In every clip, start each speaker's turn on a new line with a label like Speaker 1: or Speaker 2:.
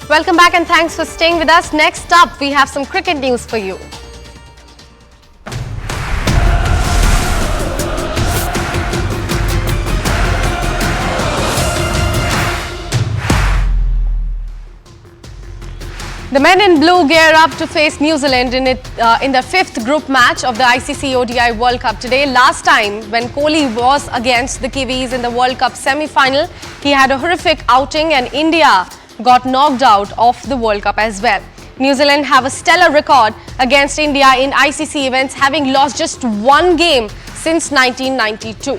Speaker 1: Welcome back and thanks for staying with us. Next up, we have some cricket news for you. The men in blue gear up to face New Zealand in the fifth group match of the ICC ODI World Cup today. Last time when Kohli was against the Kiwis in the World Cup semi-final, he had a horrific outing and India got knocked out of the World Cup as well. New Zealand have a stellar record against India in ICC events, having lost just one game since 1992.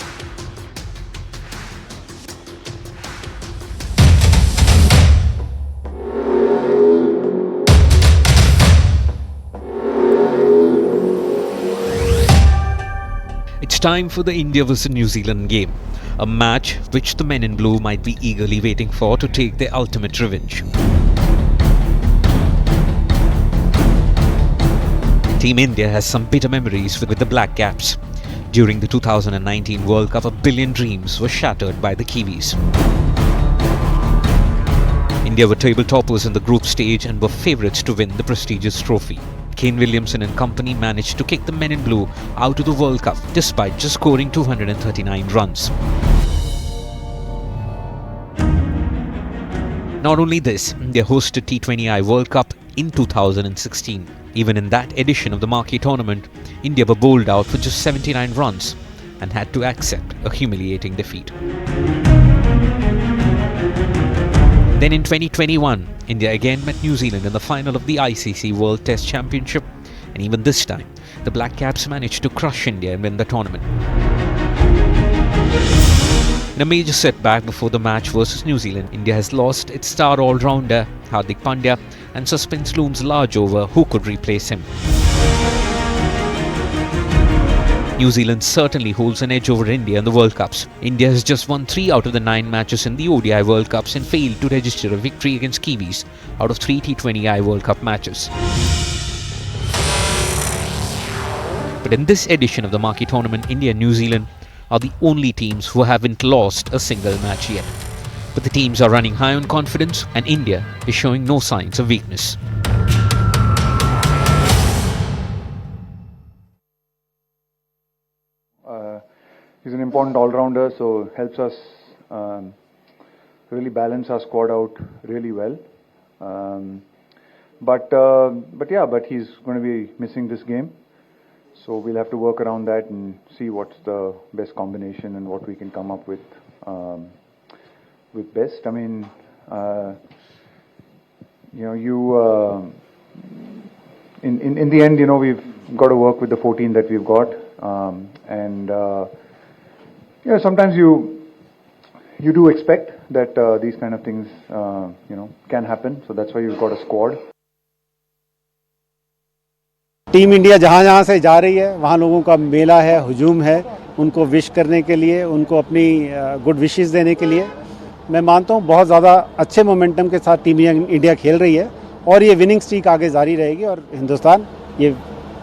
Speaker 2: It's time for the India vs New Zealand game, a match which the men in blue might be eagerly waiting for to take their ultimate revenge. Team India has some bitter memories with the Black Caps. During the 2019 World Cup, a billion dreams were shattered by the Kiwis. India were table toppers in the group stage and were favourites to win the prestigious trophy. Kane Williamson and company managed to kick the men in blue out of the World Cup despite just scoring 239 runs. Not only this, they hosted T20I World Cup in 2016. Even in that edition of the marquee tournament, India were bowled out for just 79 runs and had to accept a humiliating defeat. Then in 2021, India again met New Zealand in the final of the ICC World Test Championship, and even this time, the Black Caps managed to crush India and win the tournament. In a major setback before the match versus New Zealand, India has lost its star all-rounder Hardik Pandya, and suspense looms large over who could replace him. New Zealand certainly holds an edge over India in the World Cups. India has just won 3 out of the 9 matches in the ODI World Cups and failed to register a victory against Kiwis out of 3 T20I World Cup matches. But in this edition of the marquee tournament, India and New Zealand are the only teams who haven't lost a single match yet. But the teams are running high on confidence and India is showing no signs of weakness.
Speaker 3: He's an important all-rounder, so helps us really balance our squad out really well. But he's going to be missing this game, so we'll have to work around that and see what's the best combination and what we can come up with best. I mean, in the end, we've got to work with the 14 that we've got, sometimes you do expect that these kind of things can happen, so that's why you've got a squad.
Speaker 4: Team India जहाँ से जा रही है वहाँ लोगों का मेला है, हुजूम है, उनको विश करने के लिए, उनको अपनी गुड विशेस देने के लिए मैं मानता हूँ बहुत ज़्यादा अच्छे मोमेंटम के साथ टीम इंडिया खेल रही है और ये विनिंग स्ट्रीक आगे जारी रहेगी और हिंदुस्तान ये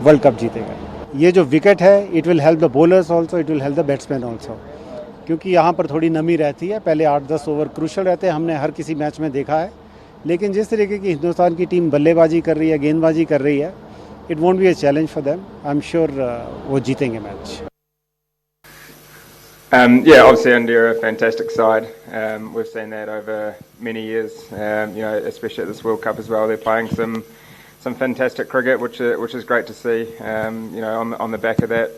Speaker 4: वर्ल्ड कप जीतेगा। ये जो विकेट है it will help the bowlers also, it will help the batsman also, क्योंकि यहाँ पर थोड़ी नमी रहती है। पहले 8-10 ओवर क्रूशल रहते हैं, हमने हर किसी मैच में देखा है, लेकिन जिस तरीके की हिंदुस्तान की टीम बल्लेबाजी कर रही है, गेंदबाजी कर रही है, it won't be a challenge for them. I am sure वो जीतेंगे match.
Speaker 5: Obviously India are a fantastic side. We've seen that over many years, especially at this World Cup as well. They're playing some fantastic cricket, which is great to see. On the back of that,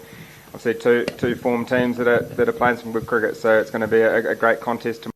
Speaker 5: obviously two form teams that are playing some good cricket. So it's going to be a great contest.